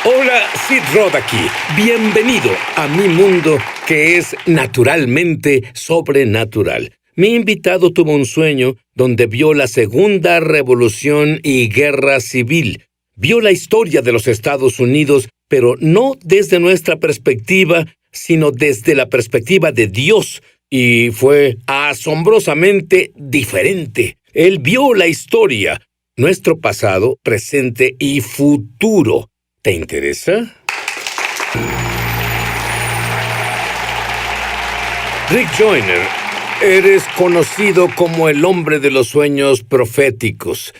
Hola, Sid Roth aquí. Bienvenido a mi mundo que es naturalmente sobrenatural. Mi invitado tuvo un sueño donde vio la Segunda Revolución y Guerra Civil. Vio la historia de los Estados Unidos, pero no desde nuestra perspectiva, sino desde la perspectiva de Dios. Y fue asombrosamente diferente. Él vio la historia, nuestro pasado, presente y futuro. ¿Te interesa? Rick Joyner, eres conocido como el hombre de los sueños proféticos.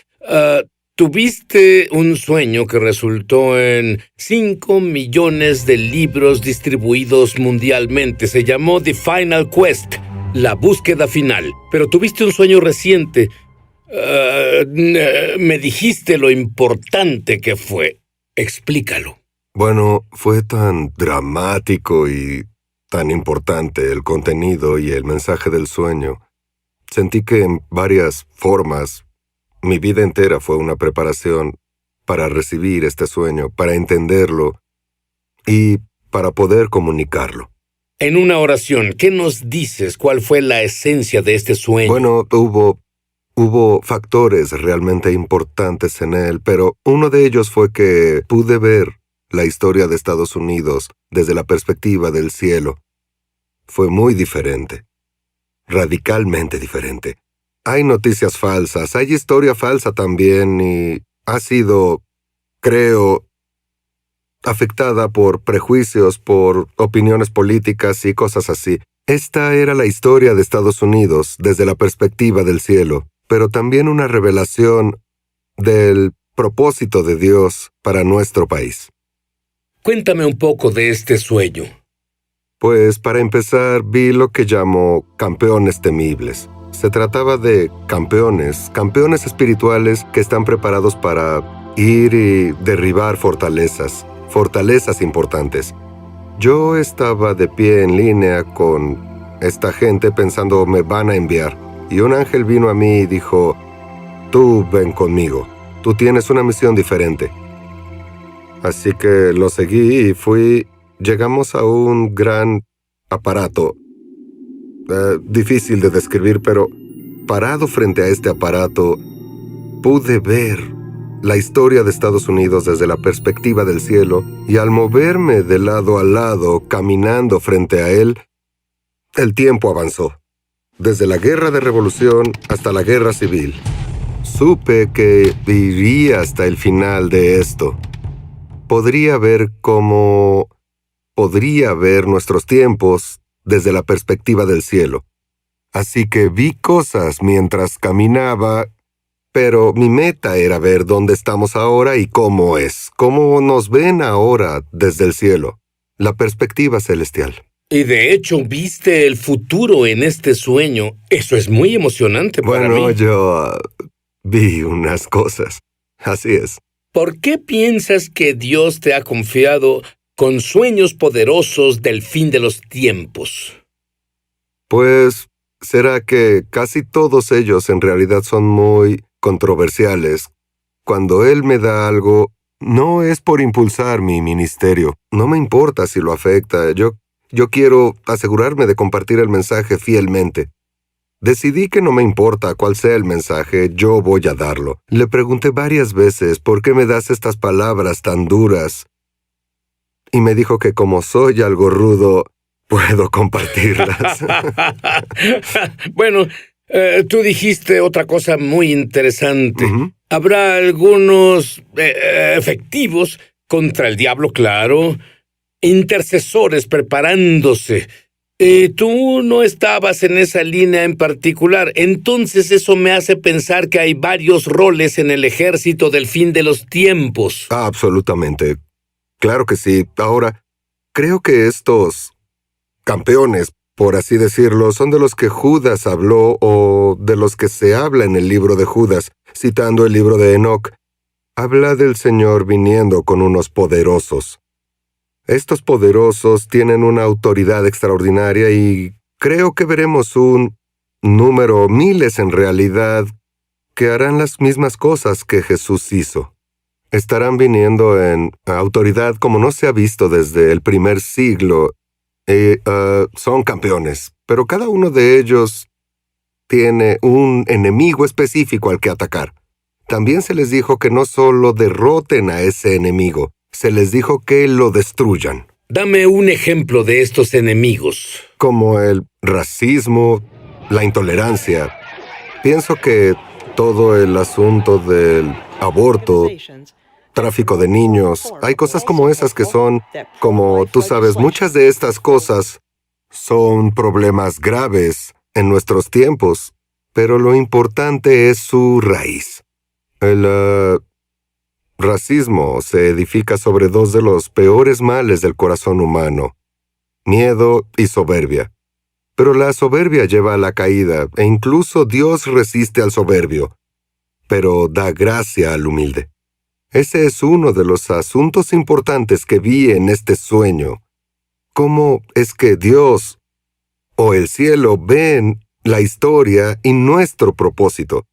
Tuviste un sueño que resultó en 5 millones de libros distribuidos mundialmente. Se llamó The Final Quest, la búsqueda final. Pero tuviste un sueño reciente. Me dijiste lo importante que fue. Explícalo. Bueno, fue tan dramático y tan importante el contenido y el mensaje del sueño. Sentí que en varias formas, mi vida entera fue una preparación para recibir este sueño, para entenderlo y para poder comunicarlo. En una oración, ¿qué nos dices? ¿Cuál fue la esencia de este sueño? Bueno, hubo factores realmente importantes en él, pero uno de ellos fue que pude ver la historia de Estados Unidos desde la perspectiva del cielo. Fue muy diferente, radicalmente diferente. Hay noticias falsas, hay historia falsa también y ha sido, creo, afectada por prejuicios, por opiniones políticas y cosas así. Esta era la historia de Estados Unidos desde la perspectiva del cielo, pero también una revelación del propósito de Dios para nuestro país. Cuéntame un poco de este sueño. Pues para empezar vi lo que llamo campeones temibles. Se trataba de campeones espirituales que están preparados para ir y derribar fortalezas importantes. Yo estaba de pie en línea con esta gente pensando me van a enviar. Y un ángel vino a mí y dijo, tú ven conmigo, tú tienes una misión diferente. Así que lo seguí y llegamos a un gran aparato. Difícil de describir, pero parado frente a este aparato, pude ver la historia de Estados Unidos desde la perspectiva del cielo, y al moverme de lado a lado, caminando frente a él, el tiempo avanzó. Desde la guerra de revolución hasta la guerra civil. Supe que iría hasta el final de esto. Podría ver nuestros tiempos desde la perspectiva del cielo. Así que vi cosas mientras caminaba, pero mi meta era ver dónde estamos ahora y cómo nos ven ahora desde el cielo, la perspectiva celestial. Y de hecho, viste el futuro en este sueño. Eso es muy emocionante para mí. Bueno, yo vi unas cosas. Así es. ¿Por qué piensas que Dios te ha confiado con sueños poderosos del fin de los tiempos? Pues, será que casi todos ellos en realidad son muy controversiales. Cuando Él me da algo, no es por impulsar mi ministerio. No me importa si lo afecta. Yo quiero asegurarme de compartir el mensaje fielmente. Decidí que no me importa cuál sea el mensaje, yo voy a darlo. Le pregunté varias veces, ¿por qué me das estas palabras tan duras? Y me dijo que como soy algo rudo, puedo compartirlas. Bueno, tú dijiste otra cosa muy interesante. Uh-huh. Habrá algunos efectivos contra el diablo, claro. Intercesores preparándose. Tú no estabas en esa línea en particular. Entonces eso me hace pensar que hay varios roles en el ejército del fin de los tiempos. Absolutamente. Claro que sí. Ahora, creo que estos campeones, por así decirlo, son de los que Judas habló o de los que se habla en el libro de Judas, citando el libro de Enoc. Habla del Señor viniendo con unos poderosos. Estos poderosos tienen una autoridad extraordinaria y creo que veremos un número, miles en realidad, que harán las mismas cosas que Jesús hizo. estarán viniendo en autoridad como no se ha visto desde el primer siglo. Son campeones, pero cada uno de ellos tiene un enemigo específico al que atacar. También se les dijo que no solo derroten a ese enemigo, se les dijo que lo destruyan. Dame un ejemplo de estos enemigos. Como el racismo, la intolerancia. Pienso que todo el asunto del aborto, tráfico de niños, hay cosas como esas que son, como tú sabes, muchas de estas cosas son problemas graves en nuestros tiempos, pero lo importante es su raíz. El racismo se edifica sobre dos de los peores males del corazón humano: miedo y soberbia. Pero la soberbia lleva a la caída, e incluso Dios resiste al soberbio, pero da gracia al humilde. Ese es uno de los asuntos importantes que vi en este sueño. ¿Cómo es que Dios o el cielo ven la historia y nuestro propósito?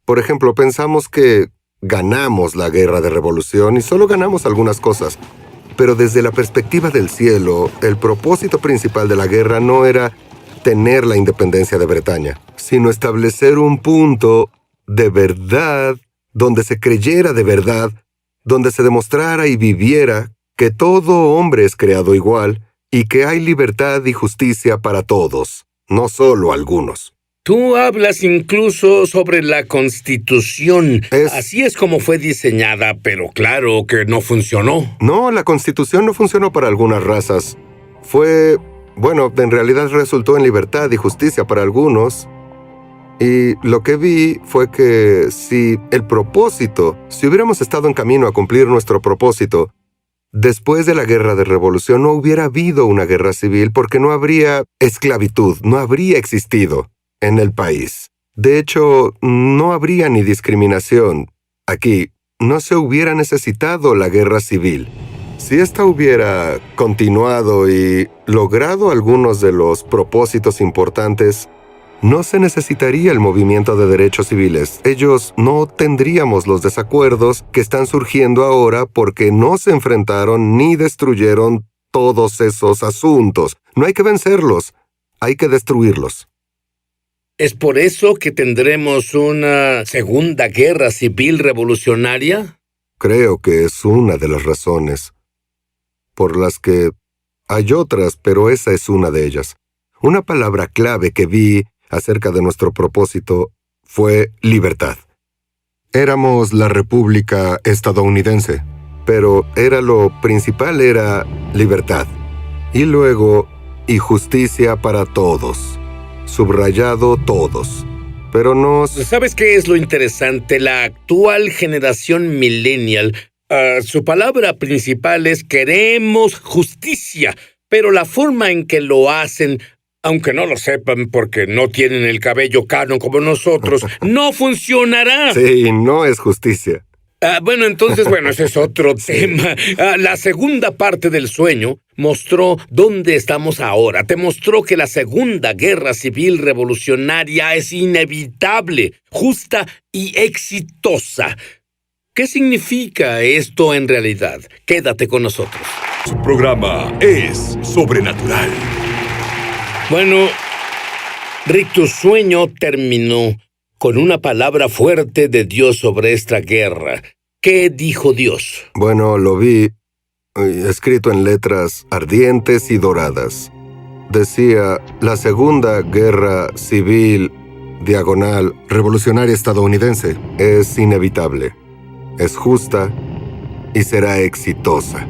Por ejemplo, pensamos que ganamos la guerra de revolución y solo ganamos algunas cosas. Pero desde la perspectiva del cielo, el propósito principal de la guerra no era tener la independencia de Bretaña, sino establecer un punto de verdad donde se creyera de verdad, donde se demostrara y viviera que todo hombre es creado igual y que hay libertad y justicia para todos, no solo algunos. Tú hablas incluso sobre la Constitución. Así es como fue diseñada, pero claro que no funcionó. No, la Constitución no funcionó para algunas razas. En realidad resultó en libertad y justicia para algunos. Y lo que vi fue que si hubiéramos estado en camino a cumplir nuestro propósito, después de la guerra de revolución no hubiera habido una guerra civil porque no habría esclavitud, no habría existido en el país. De hecho, no habría ni discriminación. Aquí no se hubiera necesitado la guerra civil. Si esta hubiera continuado y logrado algunos de los propósitos importantes, no se necesitaría el movimiento de derechos civiles. No tendríamos los desacuerdos que están surgiendo ahora porque no se enfrentaron ni destruyeron todos esos asuntos. No hay que vencerlos, hay que destruirlos. ¿Es por eso que tendremos una segunda guerra civil revolucionaria? Creo que es una de las razones por las que hay otras, pero esa es una de ellas. Una palabra clave que vi acerca de nuestro propósito fue libertad. Éramos la República estadounidense, pero lo principal era libertad. Y luego, y justicia para todos. Subrayado todos. Pero ¿Sabes qué es lo interesante? La actual generación millennial, su palabra principal es queremos justicia, pero la forma en que lo hacen, aunque no lo sepan porque no tienen el cabello cano como nosotros, no funcionará. Sí, no es justicia. Ese es otro tema. La segunda parte del sueño mostró dónde estamos ahora. Te mostró que la segunda guerra civil revolucionaria es inevitable, justa y exitosa. ¿Qué significa esto en realidad? Quédate con nosotros. Su programa es sobrenatural. Bueno, Rick, tu sueño terminó con una palabra fuerte de Dios sobre esta guerra. ¿Qué dijo Dios? Bueno, lo vi escrito en letras ardientes y doradas. Decía, la Segunda Guerra Civil, revolucionaria estadounidense, es inevitable, es justa y será exitosa.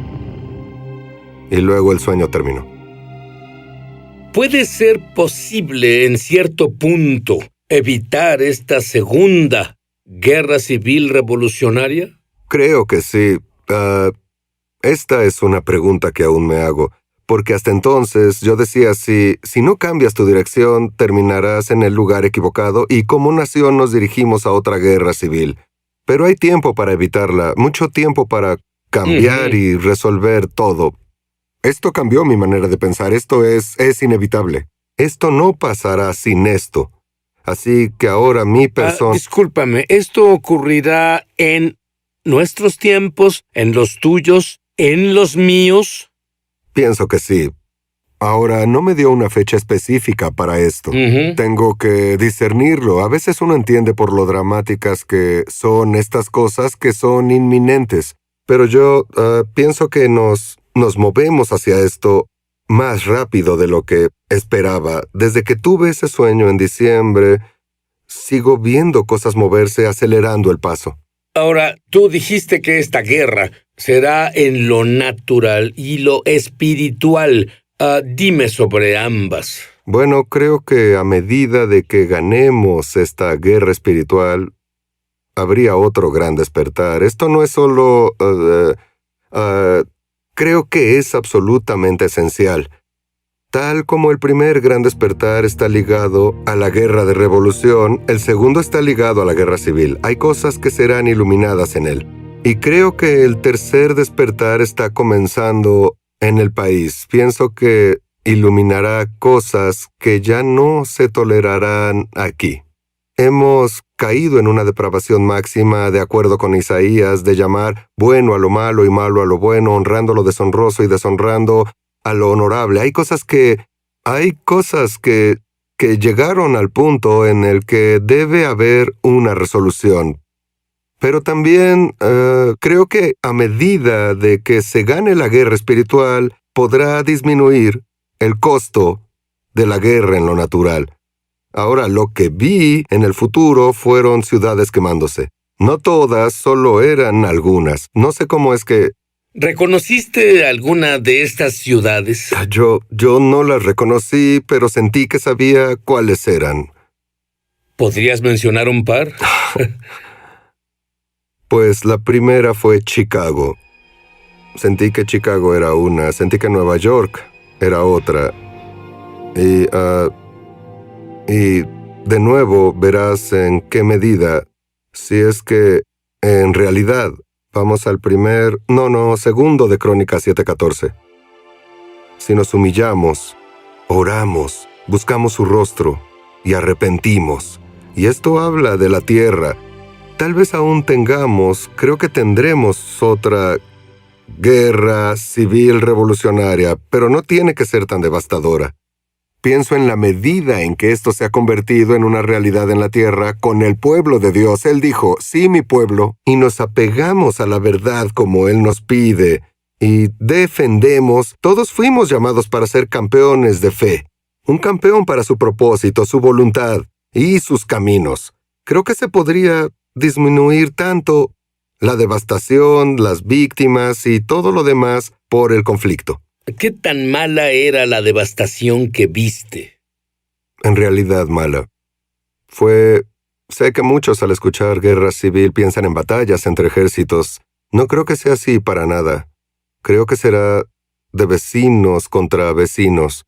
Y luego el sueño terminó. ¿Puede ser posible, en cierto punto, evitar esta segunda guerra civil revolucionaria? Creo que sí. Esta es una pregunta que aún me hago, porque hasta entonces yo decía, si no cambias tu dirección, terminarás en el lugar equivocado y como nación nos dirigimos a otra guerra civil. Pero hay tiempo para evitarla, mucho tiempo para cambiar y resolver todo. Esto cambió mi manera de pensar, esto es inevitable. Esto no pasará sin esto. Así que ahora mi persona... Discúlpame, ¿esto ocurrirá en nuestros tiempos, en los tuyos, en los míos? Pienso que sí. Ahora, no me dio una fecha específica para esto. Tengo que discernirlo. A veces uno entiende por lo dramáticas que son estas cosas que son inminentes. Pero yo pienso que nos movemos hacia esto más rápido de lo que esperaba. Desde que tuve ese sueño en diciembre, sigo viendo cosas moverse acelerando el paso. Ahora, tú dijiste que esta guerra será en lo natural y lo espiritual. Dime sobre ambas. Bueno, creo que a medida de que ganemos esta guerra espiritual, habría otro gran despertar. Esto no es solo... creo que es absolutamente esencial. Tal como el primer gran despertar está ligado a la guerra de revolución, el segundo está ligado a la guerra civil. Hay cosas que serán iluminadas en él. Y creo que el tercer despertar está comenzando en el país. Pienso que iluminará cosas que ya no se tolerarán aquí. Hemos caído en una depravación máxima, de acuerdo con Isaías, de llamar bueno a lo malo y malo a lo bueno, honrando lo deshonroso y deshonrando a lo honorable. Hay cosas que llegaron al punto en el que debe haber una resolución. Pero también creo que a medida de que se gane la guerra espiritual, podrá disminuir el costo de la guerra en lo natural. Ahora, lo que vi en el futuro fueron ciudades quemándose. No todas, solo eran algunas. No sé cómo es que... ¿Reconociste alguna de estas ciudades? Yo no las reconocí, pero sentí que sabía cuáles eran. ¿Podrías mencionar un par? Pues la primera fue Chicago. Sentí que Chicago era una, sentí que Nueva York era otra. Y de nuevo verás en qué medida, si es que en realidad vamos al segundo de Crónicas 7:14. Si nos humillamos, oramos, buscamos su rostro y arrepentimos. Y esto habla de la tierra. Tal vez aún creo que tendremos otra guerra civil revolucionaria, pero no tiene que ser tan devastadora. Pienso en la medida en que esto se ha convertido en una realidad en la tierra con el pueblo de Dios. Él dijo, sí, mi pueblo, y nos apegamos a la verdad como Él nos pide, y defendemos. Todos fuimos llamados para ser campeones de fe. Un campeón para su propósito, su voluntad y sus caminos. Creo que se podría disminuir tanto la devastación, las víctimas y todo lo demás por el conflicto. ¿Qué tan mala era la devastación que viste? En realidad mala. Sé que muchos al escuchar guerra civil piensan en batallas entre ejércitos. No creo que sea así para nada. Creo que será de vecinos contra vecinos.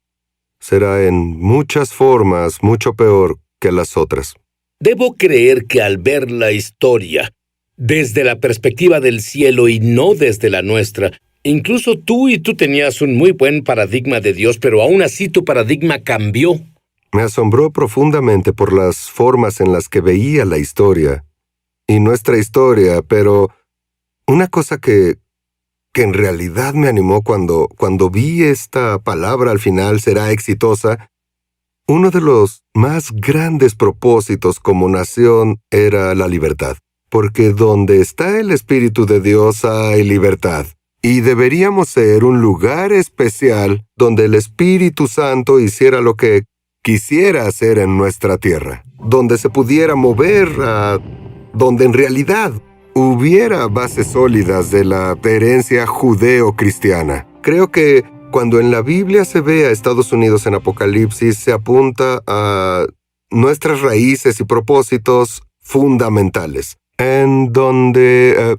Será en muchas formas mucho peor que las otras. Debo creer que al ver la historia desde la perspectiva del cielo y no desde la nuestra, incluso tú tenías un muy buen paradigma de Dios, pero aún así tu paradigma cambió. Me asombró profundamente por las formas en las que veía la historia y nuestra historia, pero una cosa que en realidad me animó cuando vi esta palabra al final será exitosa. Uno de los más grandes propósitos como nación era la libertad, porque donde está el Espíritu de Dios hay libertad. Y deberíamos ser un lugar especial donde el Espíritu Santo hiciera lo que quisiera hacer en nuestra tierra, donde se pudiera mover donde en realidad hubiera bases sólidas de la herencia judeo-cristiana. Creo que cuando en la Biblia se ve a Estados Unidos en Apocalipsis, se apunta a nuestras raíces y propósitos fundamentales, en donde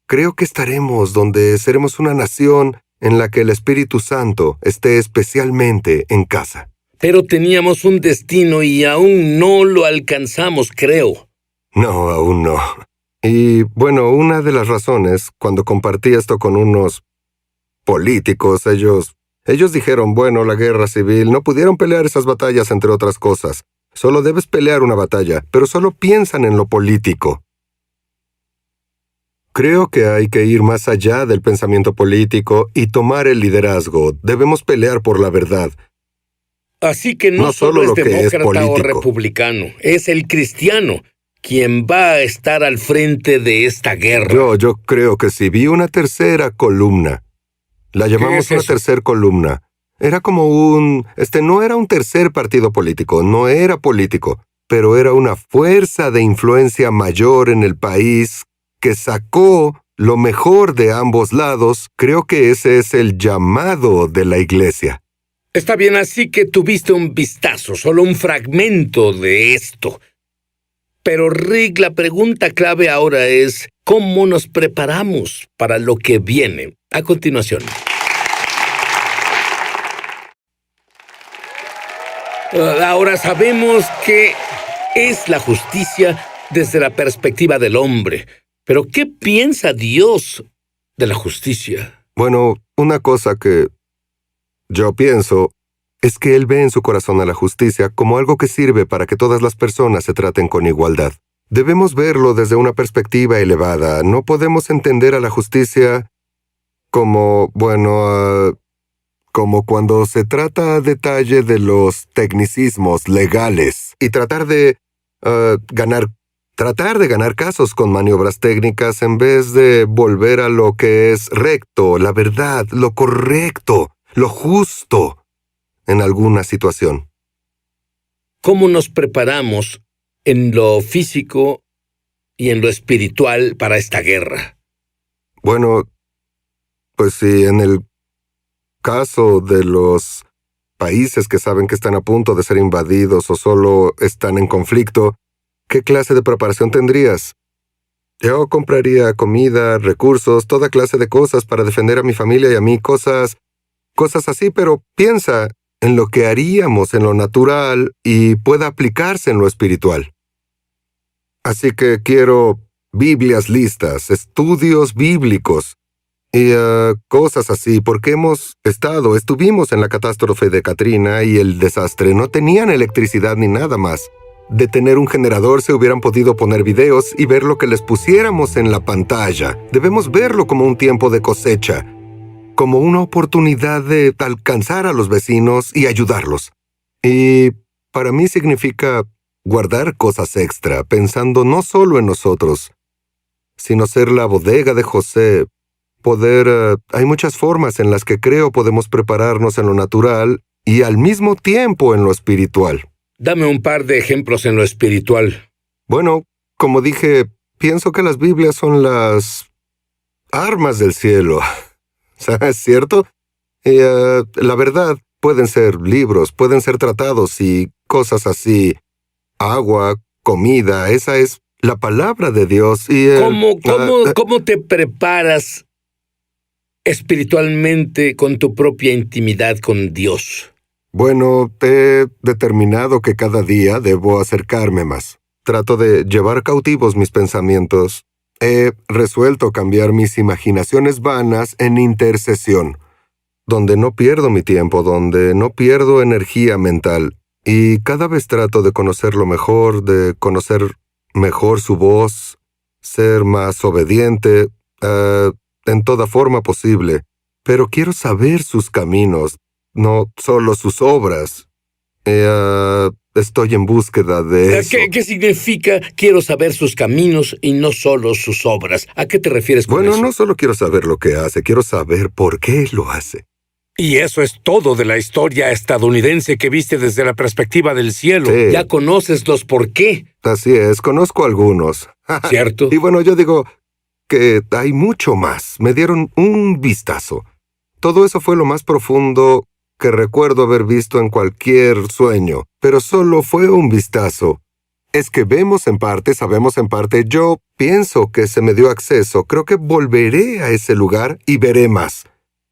creo que estaremos donde seremos una nación en la que el Espíritu Santo esté especialmente en casa. Pero teníamos un destino y aún no lo alcanzamos, creo. No, aún no. Y bueno, una de las razones, cuando compartí esto con unos políticos, ellos dijeron, bueno, la guerra civil, no pudieron pelear esas batallas entre otras cosas. Solo debes pelear una batalla, pero solo piensan en lo político. Creo que hay que ir más allá del pensamiento político y tomar el liderazgo. Debemos pelear por la verdad. Así que no No solo solo es lo que es demócrata o político. republicano, es el cristiano quien va a estar al frente de esta guerra. Yo creo que sí. Vi una tercera columna. La llamamos es una eso? tercera columna. Era como no era un tercer partido político, no era político, pero era una fuerza de influencia mayor en el país que sacó lo mejor de ambos lados. Creo que ese es el llamado de la iglesia. Está bien, así que tuviste un vistazo, solo un fragmento de esto. Pero Rick, la pregunta clave ahora es, ¿cómo nos preparamos para lo que viene a continuación? Ahora sabemos que es la justicia desde la perspectiva del hombre. Pero ¿qué piensa Dios de la justicia? Bueno, una cosa que yo pienso es que Él ve en su corazón a la justicia como algo que sirve para que todas las personas se traten con igualdad. Debemos verlo desde una perspectiva elevada. No podemos entender a la justicia como, como cuando se trata a detalle de los tecnicismos legales y tratar de ganar casos con maniobras técnicas en vez de volver a lo que es recto, la verdad, lo correcto, lo justo en alguna situación. ¿Cómo nos preparamos en lo físico y en lo espiritual para esta guerra? Bueno, pues sí, en el caso de los países que saben que están a punto de ser invadidos o solo están en conflicto, ¿qué clase de preparación tendrías? Yo compraría comida, recursos, toda clase de cosas para defender a mi familia y a mí, cosas así, pero piensa en lo que haríamos en lo natural y pueda aplicarse en lo espiritual. Así que quiero Biblias listas, estudios bíblicos y cosas así, porque estuvimos en la catástrofe de Katrina y el desastre. No tenían electricidad ni nada más. De tener un generador se hubieran podido poner videos y ver lo que les pusiéramos en la pantalla. Debemos verlo como un tiempo de cosecha, como una oportunidad de alcanzar a los vecinos y ayudarlos. Y para mí significa guardar cosas extra, pensando no solo en nosotros, sino ser la bodega de José. Hay muchas formas en las que creo podemos prepararnos en lo natural y al mismo tiempo en lo espiritual. Dame un par de ejemplos en lo espiritual. Bueno, como dije, pienso que las Biblias son las armas del cielo. ¿Es cierto? Y la verdad, pueden ser libros, pueden ser tratados y cosas así. Agua, comida, esa es la palabra de Dios. Y ¿Cómo te preparas espiritualmente con tu propia intimidad con Dios? Bueno, he determinado que cada día debo acercarme más. Trato de llevar cautivos mis pensamientos. He resuelto cambiar mis imaginaciones vanas en intercesión, donde no pierdo mi tiempo, donde no pierdo energía mental. Y cada vez trato de conocerlo mejor, de conocer mejor su voz, ser más obediente, en toda forma posible. Pero quiero saber sus caminos, no solo sus obras. Estoy en búsqueda de eso. ¿Qué significa quiero saber sus caminos y no solo sus obras? ¿A qué te refieres con eso? Bueno, no solo quiero saber lo que hace, quiero saber por qué lo hace. Y eso es todo de la historia estadounidense que viste desde la perspectiva del cielo. Sí. Ya conoces los por qué. Así es, conozco algunos. ¿Cierto? Y bueno, yo digo que hay mucho más. Me dieron un vistazo. Todo eso fue lo más profundo que recuerdo haber visto en cualquier sueño, pero solo fue un vistazo. Es que vemos en parte, sabemos en parte. Yo pienso que se me dio acceso. Creo que volveré a ese lugar y veré más.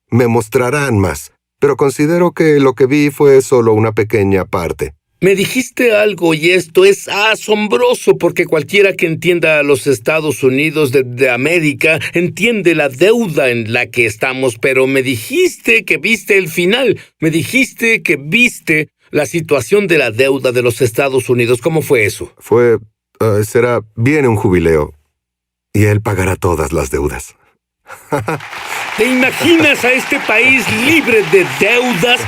Me mostrarán más, pero considero que lo que vi fue solo una pequeña parte. Me dijiste algo y esto es asombroso porque cualquiera que entienda a los Estados Unidos de América entiende la deuda en la que estamos, pero me dijiste que viste el final. Me dijiste que viste la situación de la deuda de los Estados Unidos. ¿Cómo fue eso? Viene un jubileo. y Él pagará todas las deudas. ¿Te imaginas a este país libre de deudas?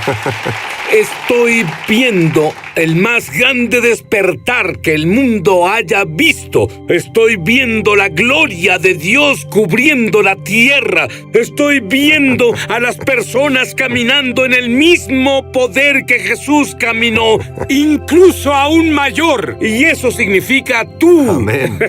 Estoy viendo el más grande despertar que el mundo haya visto. Estoy viendo la gloria de Dios cubriendo la tierra. Estoy viendo a las personas caminando en el mismo poder que Jesús caminó, incluso aún mayor. Y eso significa tú. Amén.